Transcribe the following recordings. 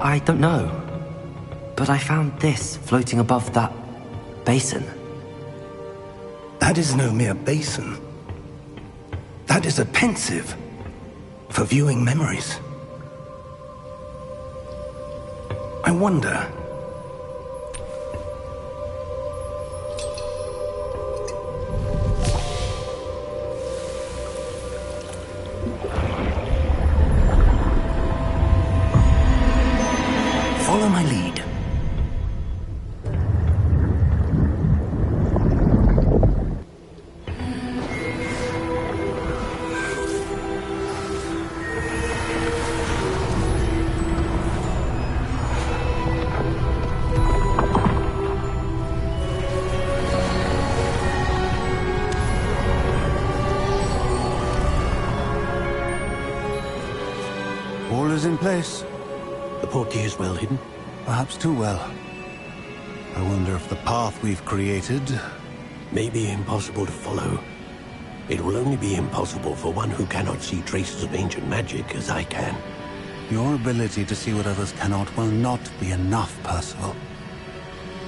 I don't know. But I found this floating above that basin. That is no mere basin. That is a pensive for viewing memories. I wonder... Follow my lead. All is in place. The portkey is well hidden? Perhaps too well. I wonder if the path we've created... may be impossible to follow. It will only be impossible for one who cannot see traces of ancient magic as I can. Your ability to see what others cannot will not be enough, Percival.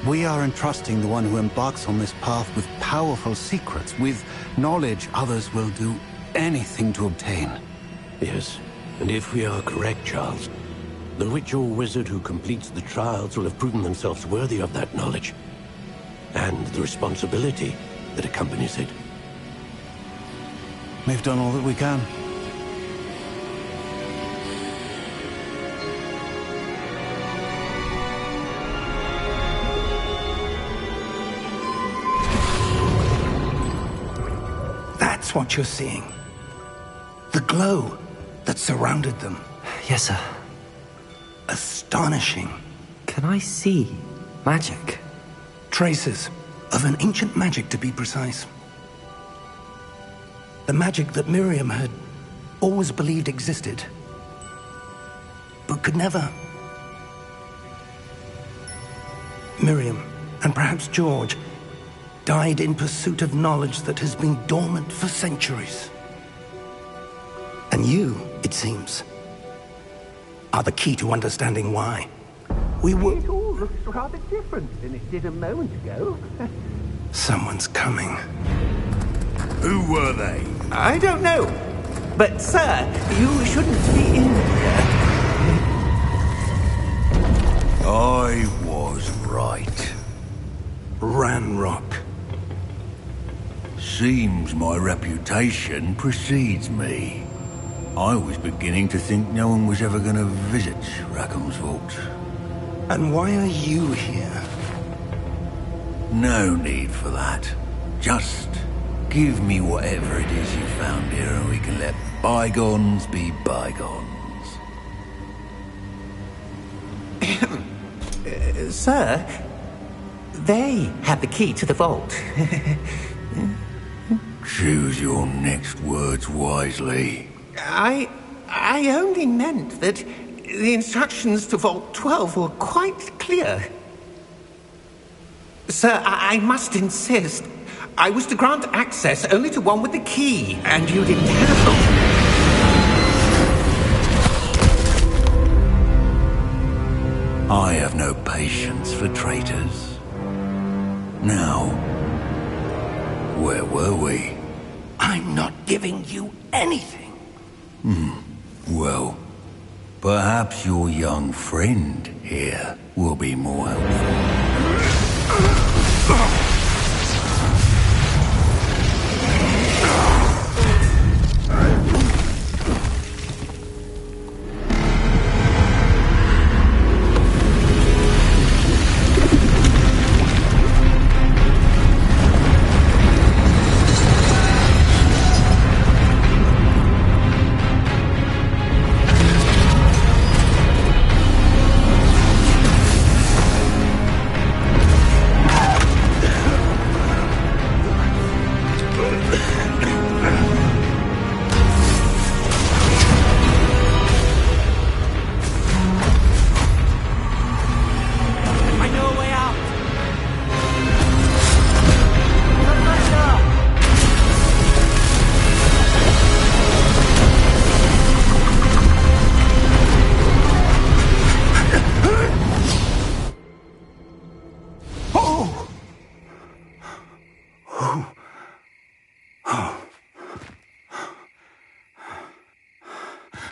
We are entrusting the one who embarks on this path with powerful secrets, with knowledge others will do anything to obtain. Yes, and if we are correct, Charles, the witch or wizard who completes the trials will have proven themselves worthy of that knowledge, and the responsibility that accompanies it. We've done all that we can. That's what you're seeing. The glow that surrounded them. Yes, sir. Astonishing. Can I see magic? Traces of an ancient magic, to be precise. The magic that Miriam had always believed existed, but could never. Miriam, and perhaps George, died in pursuit of knowledge that has been dormant for centuries. And you, it seems, are the key to understanding why. It all looks rather different than it did a moment ago. Someone's coming. Who were they? I don't know. But, sir, you shouldn't be in here. I was right. Ranrock. Seems my reputation precedes me. I was beginning to think no one was ever going to visit Rackham's Vault. And why are you here? No need for that. Just give me whatever it is you found here and we can let bygones be bygones. Sir, they have the key to the vault. Choose your next words wisely. I only meant that the instructions to Vault 12 were quite clear. Sir, I must insist. I was to grant access only to one with the key, and you didn't have them. I have no patience for traitors. Now, where were we? I'm not giving you anything. Well, perhaps your young friend here will be more helpful.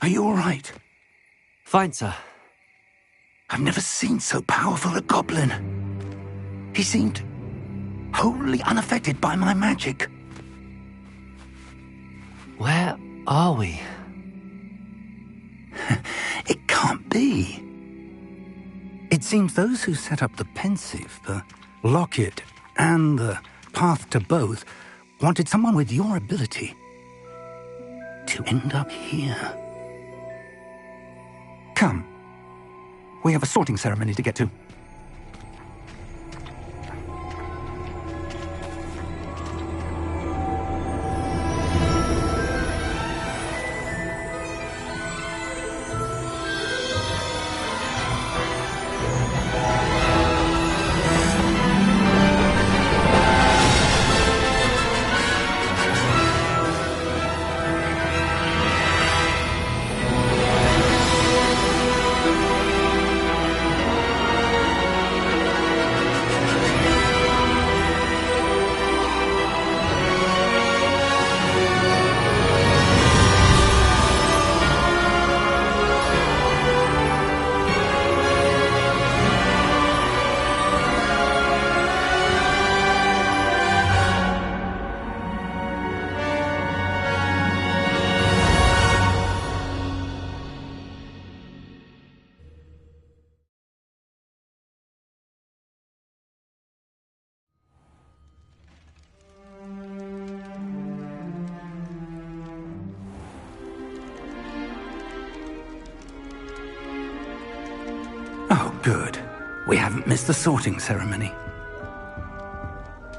Are you all right? Fine, sir. I've never seen so powerful a goblin. He seemed wholly unaffected by my magic. Where are we? It can't be. It seems those who set up the pensive, the locket, and the path to both wanted someone with your ability to end up here. Come. We have a sorting ceremony to get to. Oh, good. We haven't missed the sorting ceremony.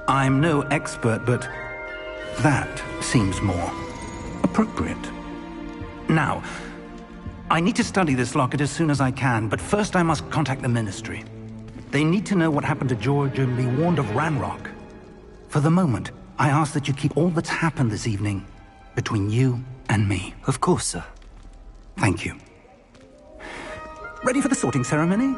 I'm no expert, but that seems more appropriate. Now, I need to study this locket as soon as I can, but first I must contact the Ministry. They need to know what happened to George and be warned of Ranrock. For the moment, I ask that you keep all that's happened this evening between you and me. Of course, sir. Thank you. Ready for the sorting ceremony?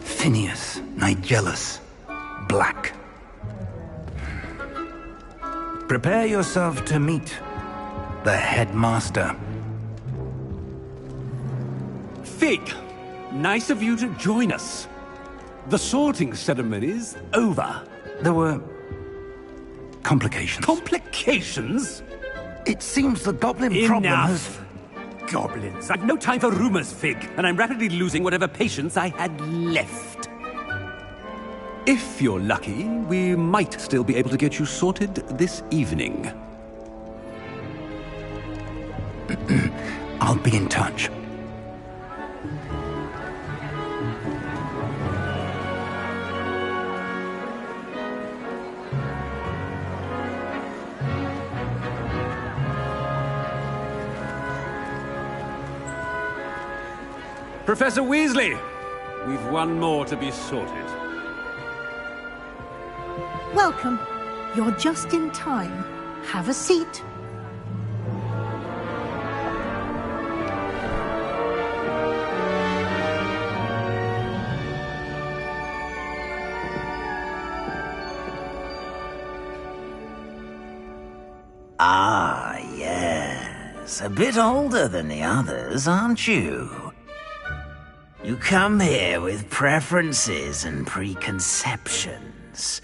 Phineas, Nigellus, Black. Prepare yourself to meet the headmaster. Fig, nice of you to join us. The sorting ceremony's over. There were complications. Complications? It seems the goblin problem has... Enough! Goblins. I've no time for rumors, Fig, and I'm rapidly losing whatever patience I had left. If you're lucky, we might still be able to get you sorted this evening. I'll be in touch. Professor Weasley, we've one more to be sorted. Welcome. You're just in time. Have a seat. Ah, yes. A bit older than the others, aren't you? You come here with preferences and preconceptions.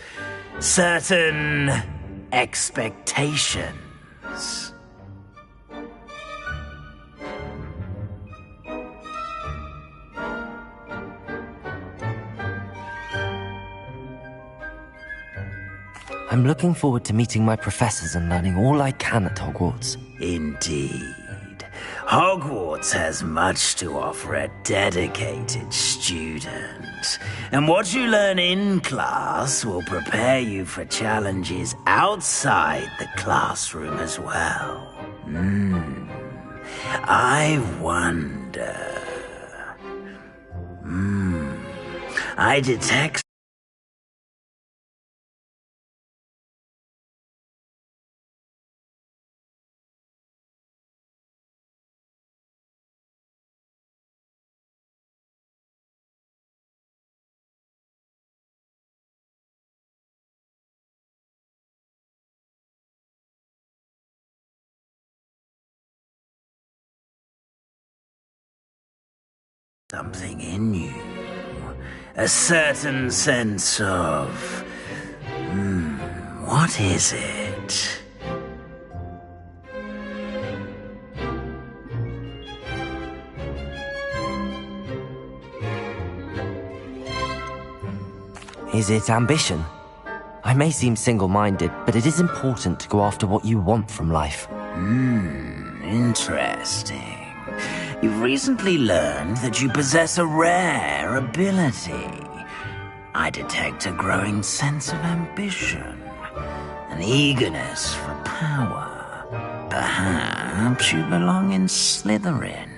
Certain expectations. I'm looking forward to meeting my professors and learning all I can at Hogwarts. Indeed. Hogwarts has much to offer a dedicated student. And what you learn in class will prepare you for challenges outside the classroom as well. I wonder... I detect Something in you. A certain sense of... what is it? Is it ambition? I may seem single-minded, but it is important to go after what you want from life. Interesting. You've recently learned that you possess a rare ability. I detect a growing sense of ambition, an eagerness for power. Perhaps you belong in Slytherin.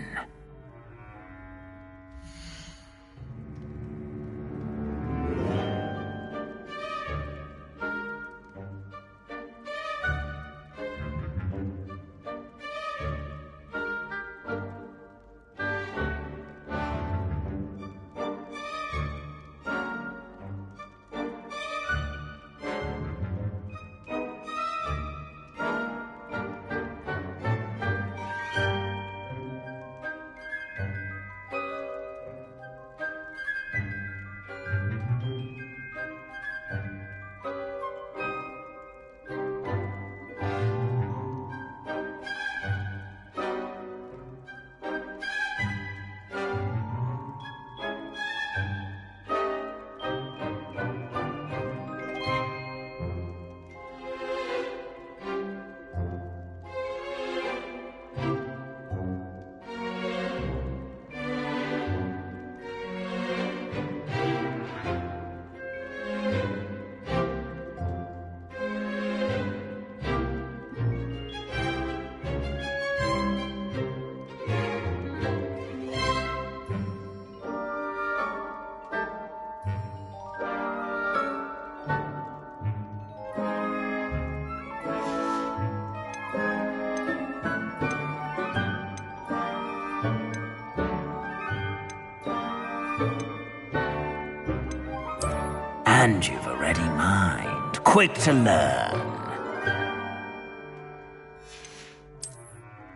And you've a ready mind, quick to learn.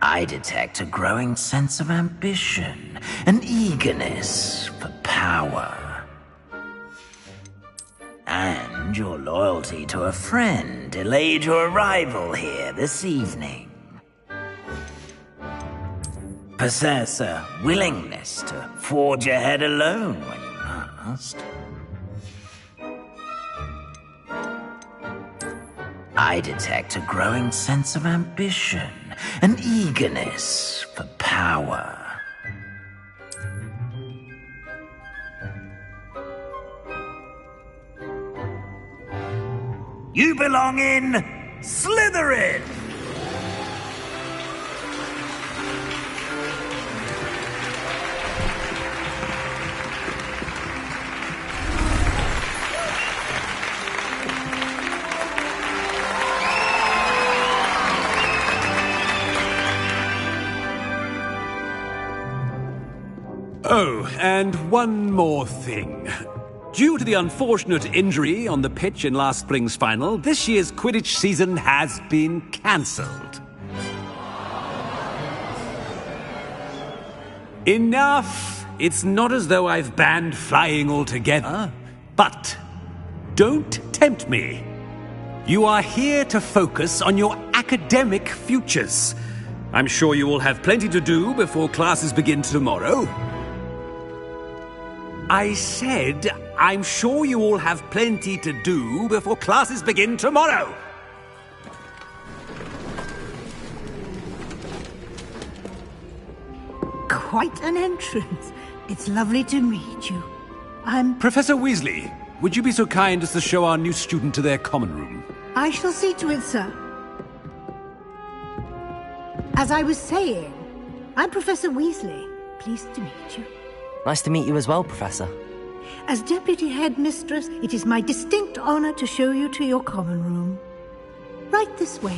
I detect a growing sense of ambition, an eagerness for power. And your loyalty to a friend delayed your arrival here this evening. Possess a willingness to forge ahead alone when you must. I detect a growing sense of ambition, an eagerness for power. You belong in Slytherin! Oh, and one more thing. Due to the unfortunate injury on the pitch in last spring's final, this year's Quidditch season has been cancelled. Enough! It's not as though I've banned flying altogether. But don't tempt me. You are here to focus on your academic futures. I'm sure you will have plenty to do before classes begin tomorrow. I said, I'm sure you all have plenty to do before classes begin tomorrow. Quite an entrance. It's lovely to meet you. I'm... Professor Weasley, would you be so kind as to show our new student to their common room? I shall see to it, sir. As I was saying, I'm Professor Weasley. Pleased to meet you. Nice to meet you as well, Professor. As Deputy Headmistress, it is my distinct honor to show you to your common room. Right this way.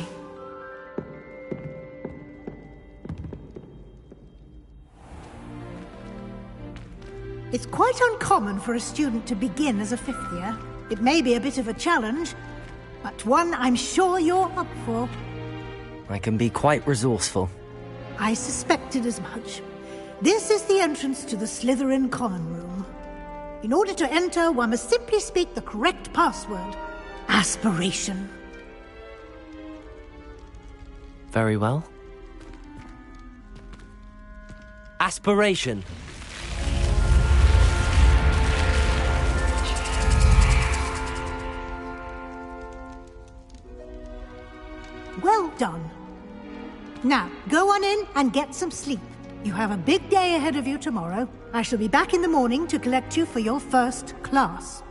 It's quite uncommon for a student to begin as a fifth year. It may be a bit of a challenge, but one I'm sure you're up for. I can be quite resourceful. I suspected as much. This is the entrance to the Slytherin Common Room. In order to enter, one must simply speak the correct password. Aspiration. Very well. Aspiration. Well done. Now, go on in and get some sleep. You have a big day ahead of you tomorrow. I shall be back in the morning to collect you for your first class.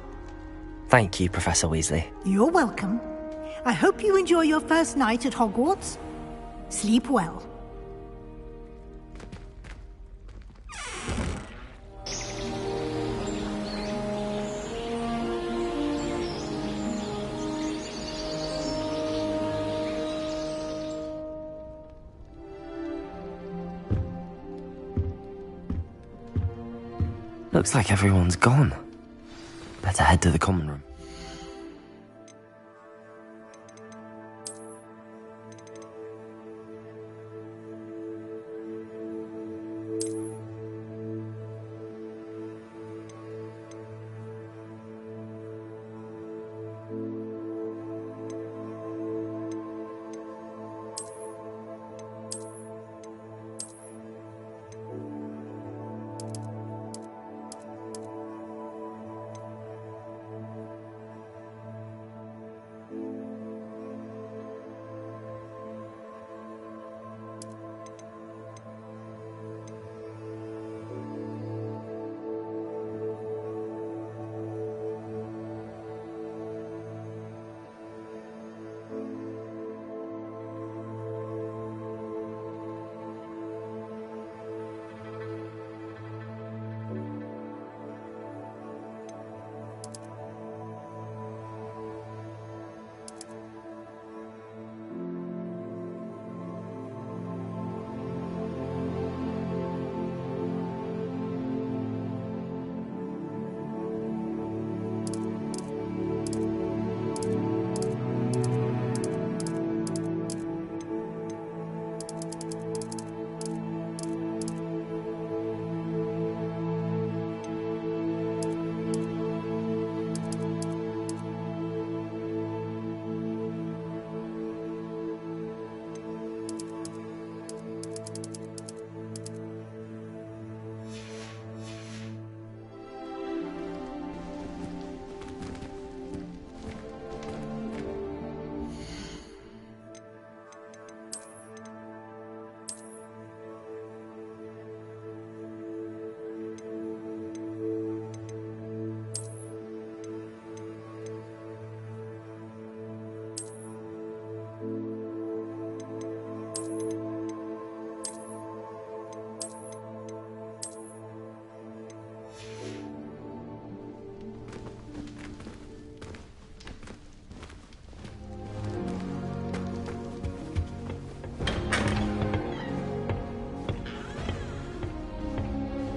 Thank you, Professor Weasley. You're welcome. I hope you enjoy your first night at Hogwarts. Sleep well. Looks like everyone's gone. Better head to the common room.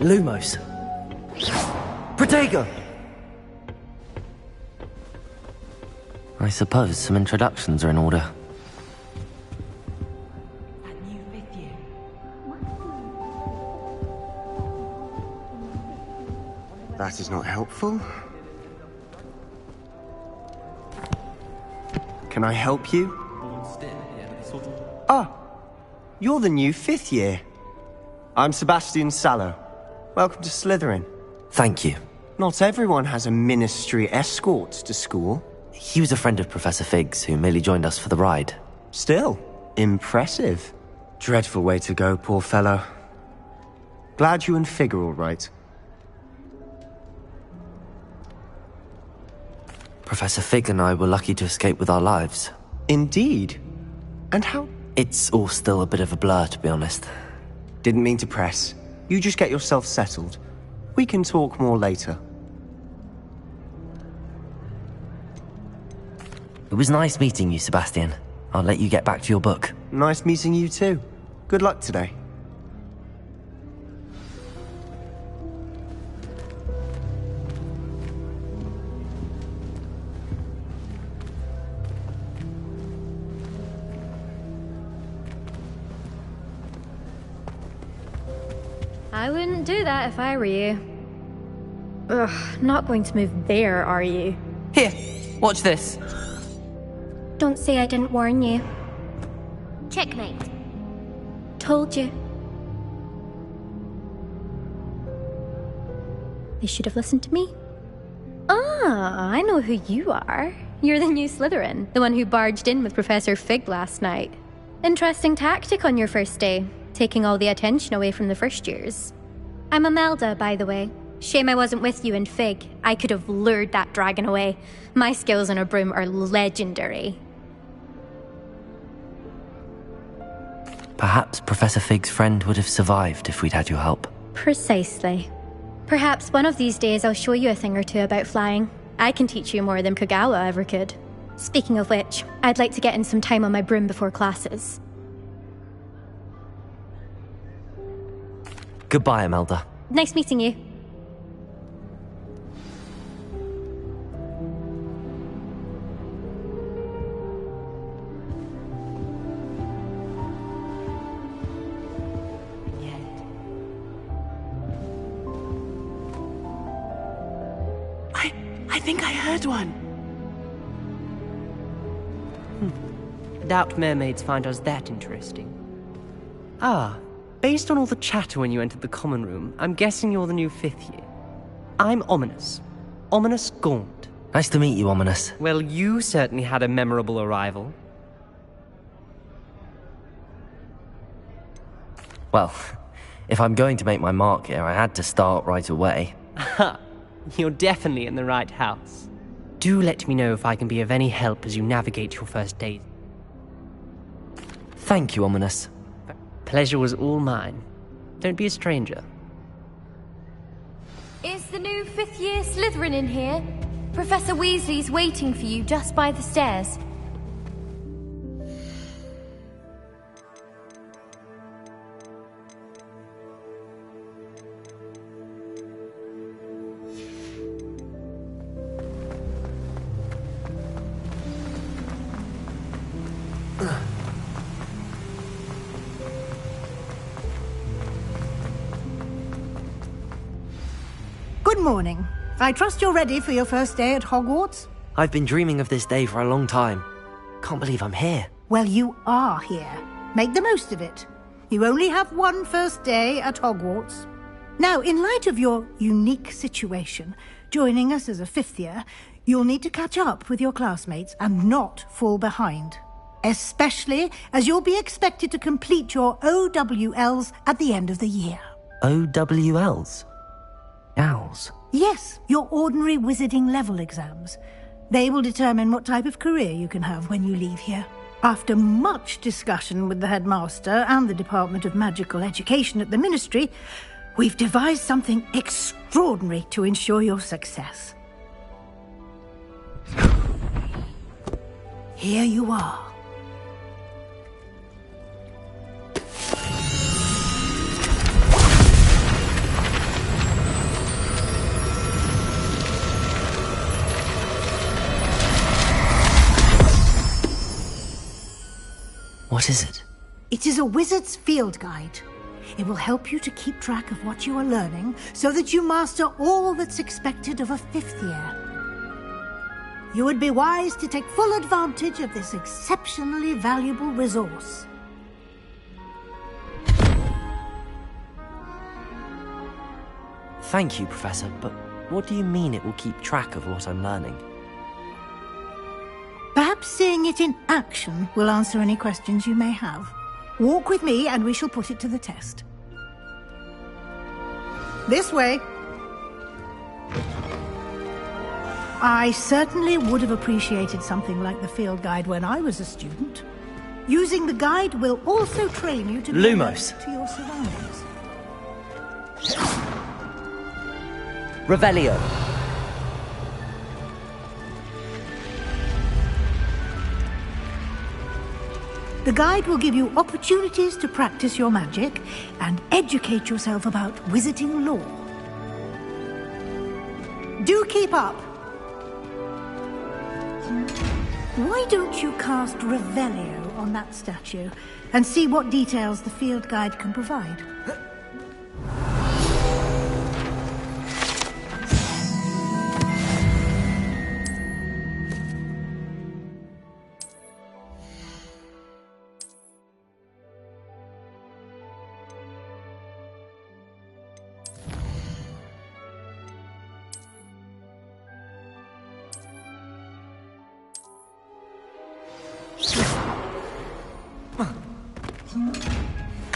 Lumos. Protego! I suppose some introductions are in order. That is not helpful. Can I help you? Ah, you're the new 5th year. I'm Sebastian Sallow. Welcome to Slytherin. Thank you. Not everyone has a ministry escort to school. He was a friend of Professor Fig's who merely joined us for the ride. Still, impressive. Dreadful way to go, poor fellow. Glad you and Fig are all right. Professor Fig and I were lucky to escape with our lives. Indeed. And how? It's all still a bit of a blur, to be honest. Didn't mean to press. You just get yourself settled. We can talk more later. It was nice meeting you, Sebastian. I'll let you get back to your book. Nice meeting you too. Good luck today. I wouldn't do that if I were you. Ugh, not going to move there, are you? Here, watch this. Don't say I didn't warn you. Checkmate. Told you. They should have listened to me. Ah, I know who you are. You're the new Slytherin, the one who barged in with Professor Fig last night. Interesting tactic on your first day, taking all the attention away from the first years. I'm Imelda, by the way. Shame I wasn't with you in Fig. I could have lured that dragon away. My skills on a broom are legendary. Perhaps Professor Fig's friend would have survived if we'd had your help. Precisely. Perhaps one of these days I'll show you a thing or two about flying. I can teach you more than Kogawa ever could. Speaking of which, I'd like to get in some time on my broom before classes. Goodbye, Imelda. Nice meeting you. I think I heard one. Doubt mermaids find us that interesting. Ah, based on all the chatter when you entered the common room, I'm guessing you're the new 5th year. I'm Ominous. Ominous Gaunt. Nice to meet you, Ominous. Well, you certainly had a memorable arrival. Well, if I'm going to make my mark here, I had to start right away. Ha! You're definitely in the right house. Do let me know if I can be of any help as you navigate your first days. Thank you, Ominous. Pleasure was all mine. Don't be a stranger. Is the new 5th year Slytherin in here? Professor Weasley's waiting for you just by the stairs. Good morning. I trust you're ready for your first day at Hogwarts? I've been dreaming of this day for a long time. Can't believe I'm here. Well, you are here. Make the most of it. You only have one first day at Hogwarts. Now, in light of your unique situation, joining us as a 5th year, you'll need to catch up with your classmates and not fall behind. Especially as you'll be expected to complete your OWLs at the end of the year. OWLs? Owls? Yes, your ordinary wizarding level exams. They will determine what type of career you can have when you leave here. After much discussion with the headmaster and the Department of Magical Education at the Ministry, we've devised something extraordinary to ensure your success. Here you are. What is it? It is a wizard's field guide. It will help you to keep track of what you are learning so that you master all that's expected of a 5th year. You would be wise to take full advantage of this exceptionally valuable resource. Thank you, Professor, but what do you mean it will keep track of what I'm learning? Perhaps seeing it in action will answer any questions you may have. Walk with me and we shall put it to the test. This way. I certainly would have appreciated something like the field guide when I was a student. Using the guide will also train you to be Lumos. alert to your surroundings. Revelio. The guide will give you opportunities to practice your magic and educate yourself about wizarding lore. Do keep up! Why don't you cast Revelio on that statue and see what details the field guide can provide?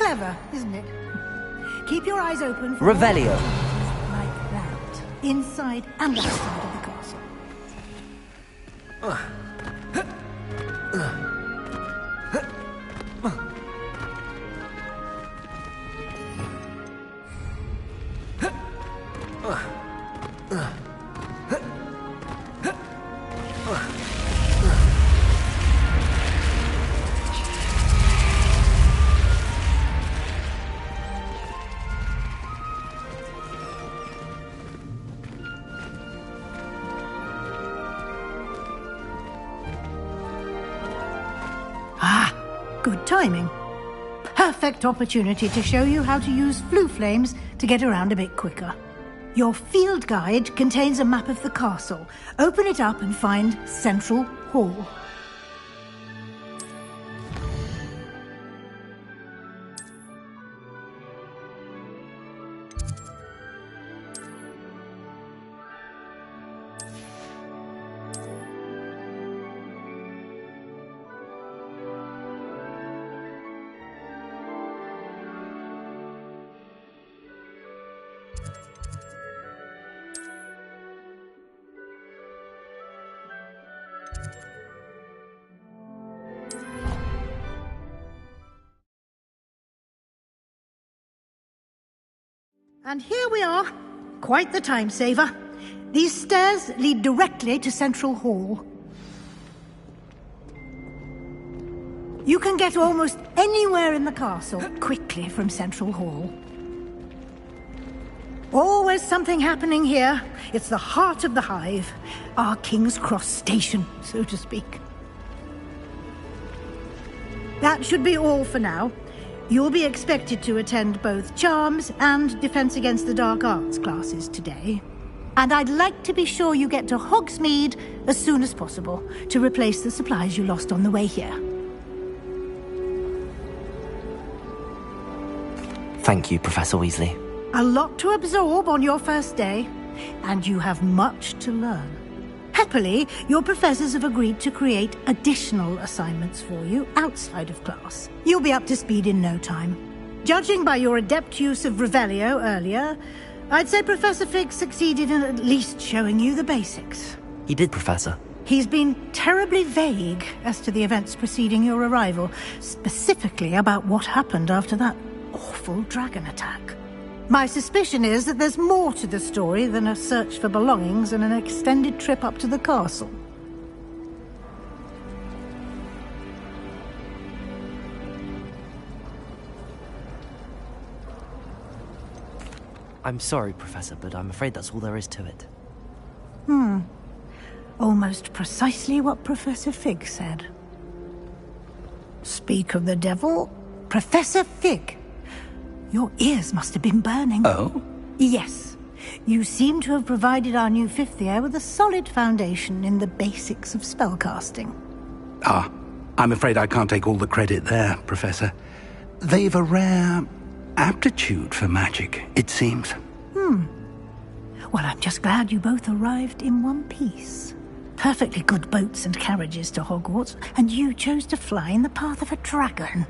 Clever, isn't it? Keep your eyes open for Revelio. like that, inside and outside of the castle. Good timing. Perfect opportunity to show you how to use flue flames to get around a bit quicker. Your field guide contains a map of the castle. Open it up and find Central Hall. And here we are. Quite the time saver. These stairs lead directly to Central Hall. You can get almost anywhere in the castle quickly from Central Hall. Always something happening here. It's the heart of the hive. Our King's Cross station, so to speak. That should be all for now. You'll be expected to attend both Charms and Defense Against the Dark Arts classes today. And I'd like to be sure you get to Hogsmeade as soon as possible to replace the supplies you lost on the way here. Thank you, Professor Weasley. A lot to absorb on your first day, and you have much to learn. Happily, your professors have agreed to create additional assignments for you outside of class. You'll be up to speed in no time. Judging by your adept use of Revelio earlier, I'd say Professor Fig succeeded in at least showing you the basics. He did, Professor. He's been terribly vague as to the events preceding your arrival, specifically about what happened after that awful dragon attack. My suspicion is that there's more to the story than a search for belongings and an extended trip up to the castle. I'm sorry, Professor, but I'm afraid that's all there is to it. Almost precisely what Professor Fig said. Speak of the devil, Professor Fig. Your ears must have been burning. Oh? Yes. You seem to have provided our new fifth year with a solid foundation in the basics of spellcasting. Ah, I'm afraid I can't take all the credit there, Professor. They've a rare aptitude for magic, it seems. Well, I'm just glad you both arrived in one piece. Perfectly good boats and carriages to Hogwarts, and you chose to fly in the path of a dragon.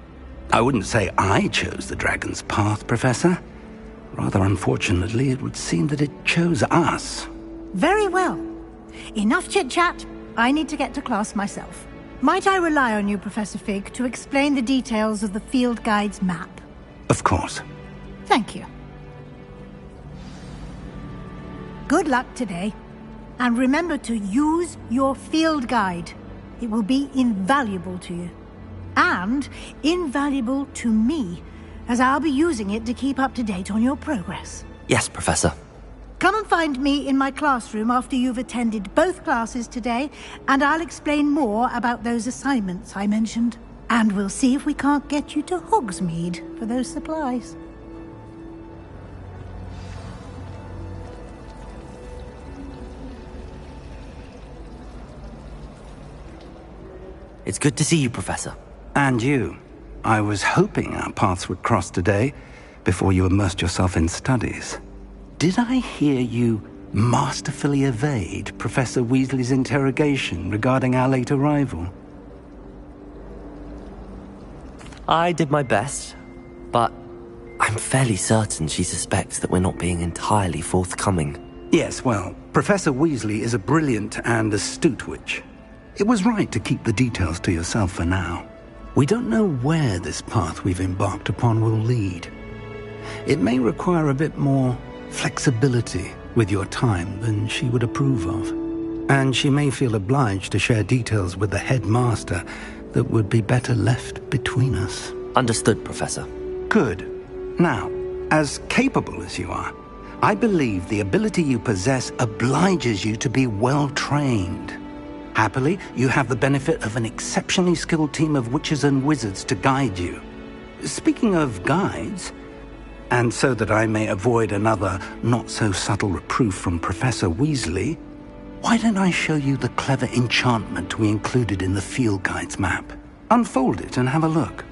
I wouldn't say I chose the dragon's path, Professor. Rather unfortunately, it would seem that it chose us. Very well. Enough chit-chat. I need to get to class myself. Might I rely on you, Professor Fig, to explain the details of the field guide's map? Of course. Thank you. Good luck today. And remember to use your field guide. It will be invaluable to you. And invaluable to me, as I'll be using it to keep up to date on your progress. Yes, Professor. Come and find me in my classroom after you've attended both classes today, and I'll explain more about those assignments I mentioned. And we'll see if we can't get you to Hogsmeade for those supplies. It's good to see you, Professor. And you. I was hoping our paths would cross today, before you immersed yourself in studies. Did I hear you masterfully evade Professor Weasley's interrogation regarding our late arrival? I did my best. but I'm fairly certain she suspects that we're not being entirely forthcoming. Yes, well, Professor Weasley is a brilliant and astute witch. It was right to keep the details to yourself for now. We don't know where this path we've embarked upon will lead. It may require a bit more flexibility with your time than she would approve of. And she may feel obliged to share details with the headmaster that would be better left between us. Understood, Professor. Good. Now, as capable as you are, I believe the ability you possess obliges you to be well trained. Happily, you have the benefit of an exceptionally skilled team of witches and wizards to guide you. Speaking of guides, and so that I may avoid another not-so-subtle reproof from Professor Weasley, why don't I show you the clever enchantment we included in the field guide's map? Unfold it and have a look.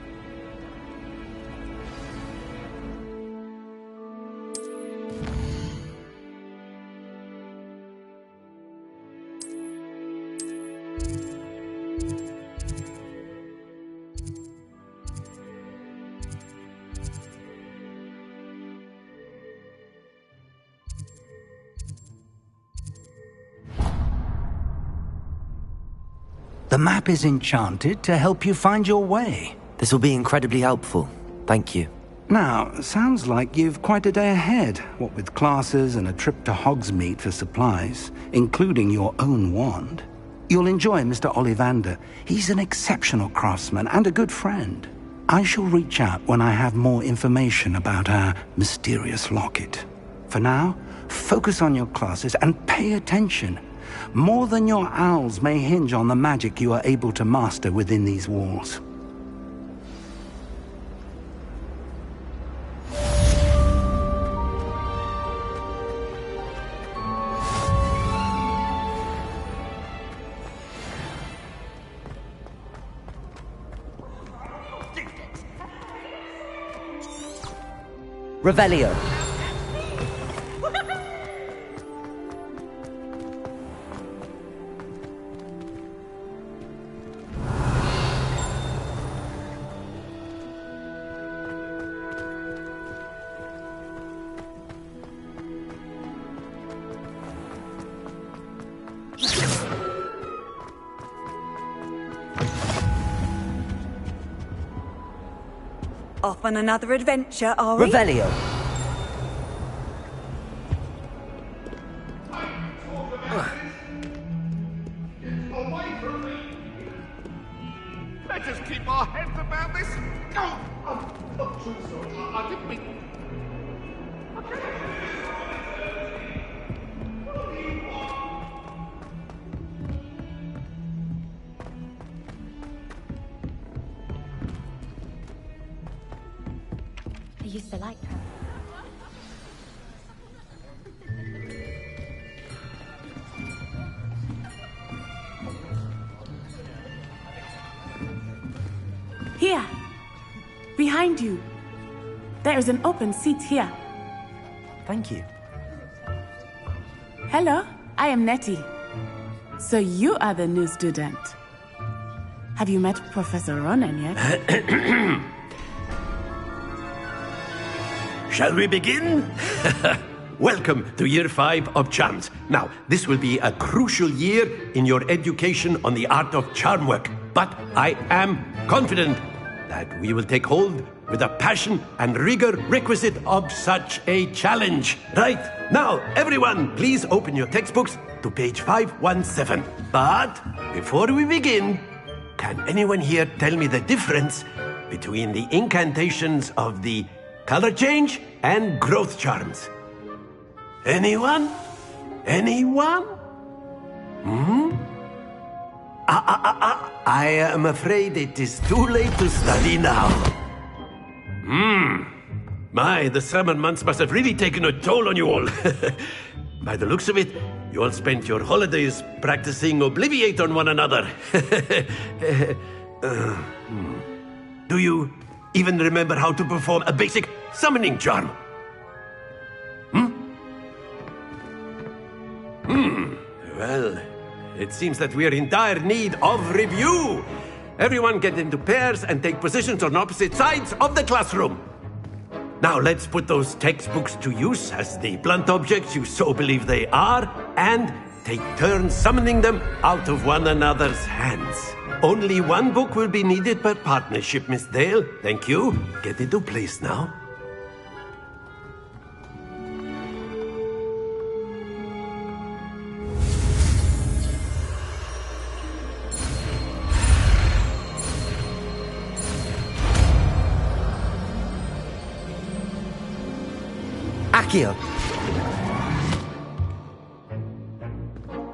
The map is enchanted to help you find your way. This will be incredibly helpful. Thank you. Now, sounds like you've quite a day ahead, what with classes and a trip to Hogsmeade for supplies, including your own wand. You'll enjoy Mr. Ollivander. He's an exceptional craftsman and a good friend. I shall reach out when I have more information about our mysterious locket. For now, focus on your classes and pay attention. More than your owls may hinge on the magic you are able to master within these walls. Revelio. Off on another adventure, are we? Revelio. Let's just keep our heads about this. Oh, I'm so sorry. I didn't mean... I used to like her. Here! Behind you! There is an open seat here. Thank you. Hello, I am Nettie. So you are the new student. Have you met Professor Ronan yet? Shall we begin? Welcome to Year 5 of Charms. Now, this will be a crucial year in your education on the art of charm work. But I am confident that we will take hold with the passion and rigor requisite of such a challenge. Right, now, everyone, please open your textbooks to page 517. But before we begin, can anyone here tell me the difference between the incantations of the color change and growth charms? Anyone? Anyone? I am afraid it is too late to study now. My, the summer months must have really taken a toll on you all. By the looks of it, you all spent your holidays practicing Obliviate on one another. Do you even remember how to perform a basic summoning charm? Well, it seems that we are in dire need of review. Everyone get into pairs and take positions on opposite sides of the classroom. Now let's put those textbooks to use as the blunt objects you so believe they are, and take turns summoning them out of one another's hands. Only one book will be needed per partnership, Miss Dale. Thank you. Get into place now. Accio!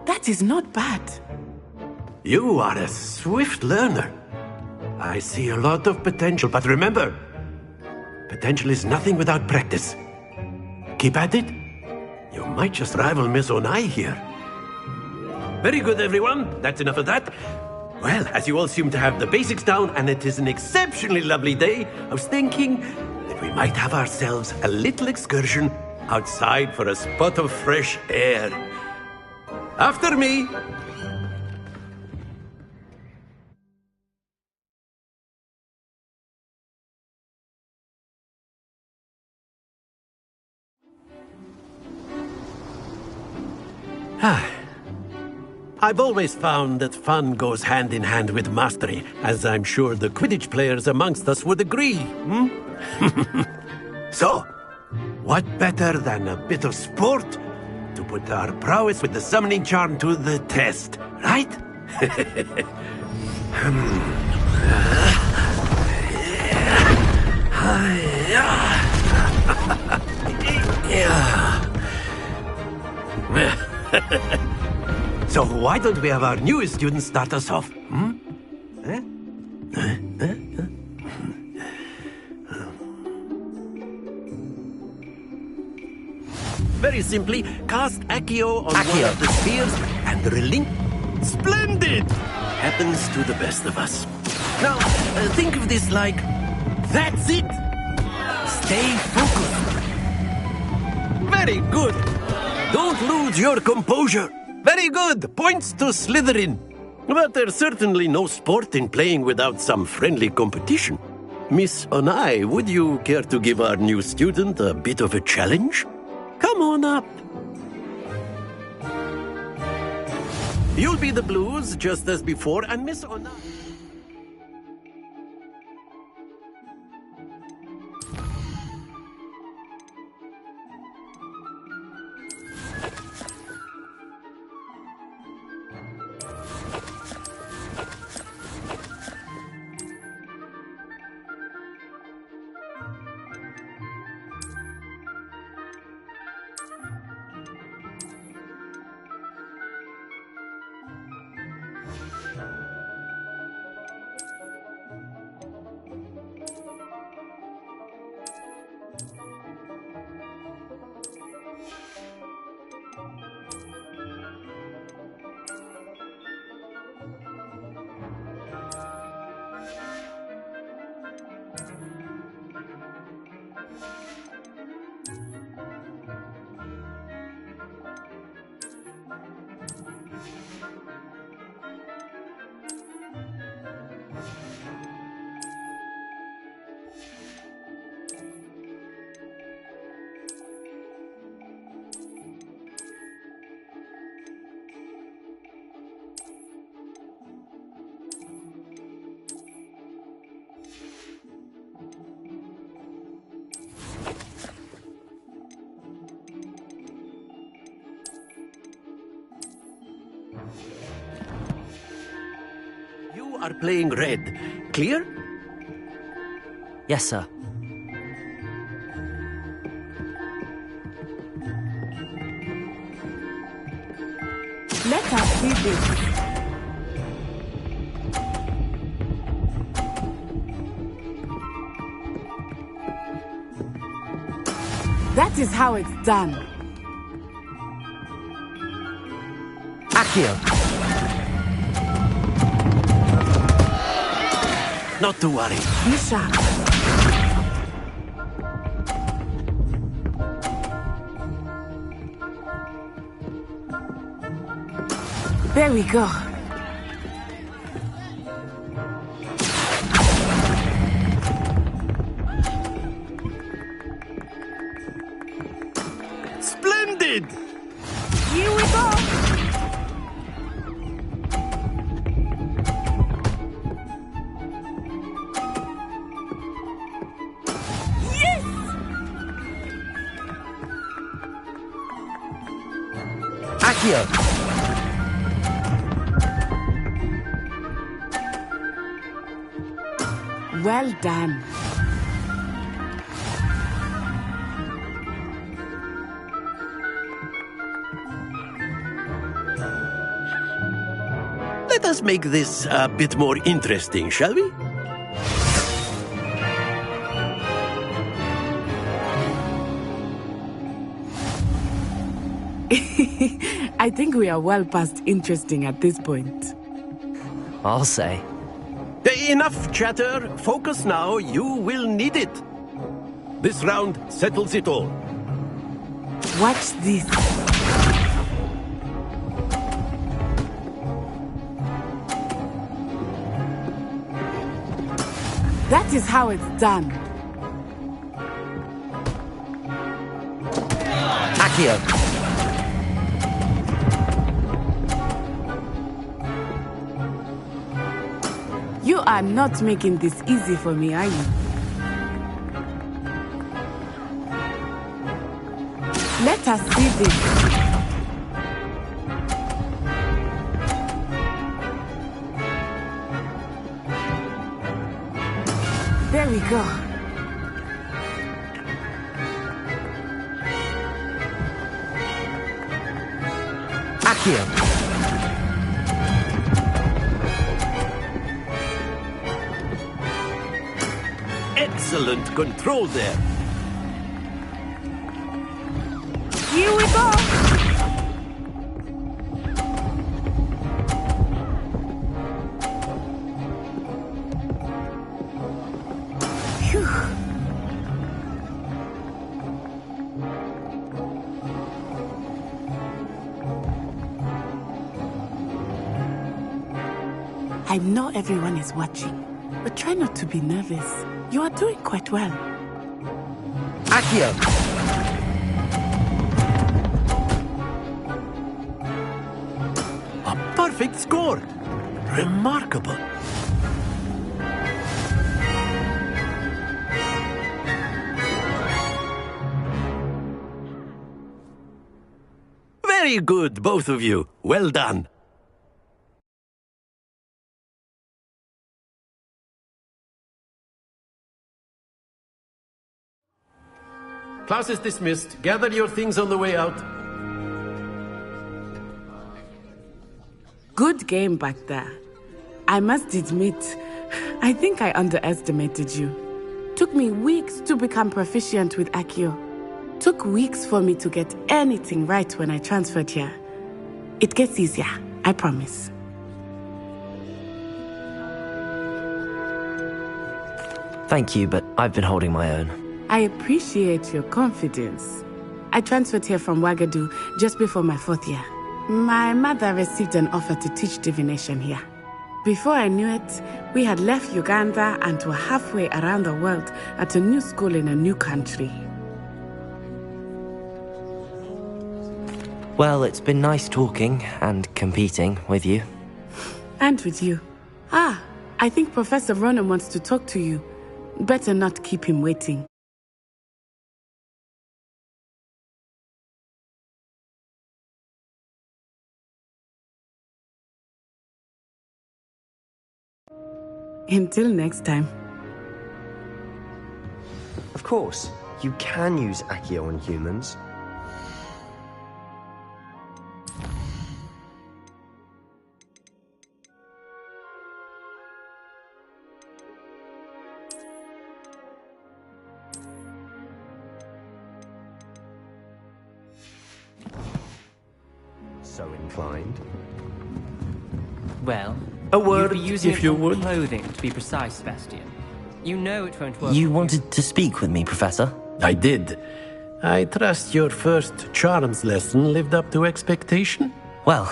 That is not bad. You are a swift learner. I see a lot of potential, but remember, potential is nothing without practice. Keep at it. You might just rival Miss Onai here. Very good, everyone. That's enough of that. Well, as you all seem to have the basics down, and it is an exceptionally lovely day, I was thinking that we might have ourselves a little excursion outside for a spot of fresh air. After me! I've always found that fun goes hand in hand with mastery, as I'm sure the Quidditch players amongst us would agree, So, what better than a bit of sport to put our prowess with the summoning charm to the test, right? So why don't we have our newest student start us off? Very simply, cast Accio on one of the spheres and Splendid! Happens to the best of us. Now, think of this like, that's it! Stay focused. Very good. Don't lose your composure. Very good. Points to Slytherin. But there's certainly no sport in playing without some friendly competition. Miss Onai, would you care to give our new student a bit of a challenge? Come on up. You'll be the blues just as before, and Miss Onai... You are playing red. Clear? Yes, sir. Let us see this. That is how it's done. Accio! Not to worry. Be sharp. There we go. did! Here we go! Yes! Accio! Well done. Let us make this a bit more interesting, shall we? I think we are well past interesting at this point. I'll say. Enough chatter. Focus now. You will need it. This round settles it all. Watch this. That is how it's done. Accio! You are not making this easy for me, are you? Let us see this. There we go. Accio! Excellent control there. Here we go. Phew. I know everyone is watching, but try not to be nervous. You are doing quite well. Accio! A perfect score. Remarkable. Very good, both of you. Well done. Class is dismissed. Gather your things on the way out. Good game back there. I must admit, I think I underestimated you. Took me weeks to become proficient with Accio. Took weeks for me to get anything right when I transferred here. It gets easier, I promise. Thank you, but I've been holding my own. I appreciate your confidence. I transferred here from Wagadu just before my 4th year. My mother received an offer to teach divination here. Before I knew it, we had left Uganda and were halfway around the world at a new school in a new country. Well, it's been nice talking and competing with you. And with you. Ah, I think Professor Ronan wants to talk to you. Better not keep him waiting. Until next time. Of course, you can use Accio on humans. So inclined. Well, a word, you'd be using if it you on would. clothing, to be precise, Sebastian. You know it won't work. You wanted to speak with me, Professor? I did. I trust your first charms lesson lived up to expectation? Well,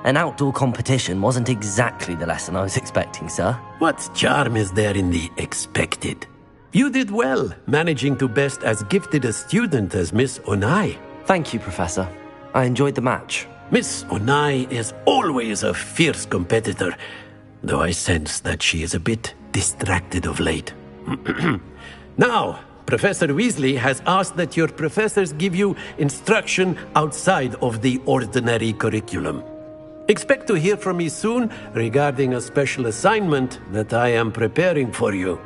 an outdoor competition wasn't exactly the lesson I was expecting, sir. What charm is there in the expected? You did well, managing to best as gifted a student as Miss Onai. Thank you, Professor. I enjoyed the match. Miss Onai is always a fierce competitor, though I sense that she is a bit distracted of late. Now, Professor Weasley has asked that your professors give you instruction outside of the ordinary curriculum. Expect to hear from me soon regarding a special assignment that I am preparing for you.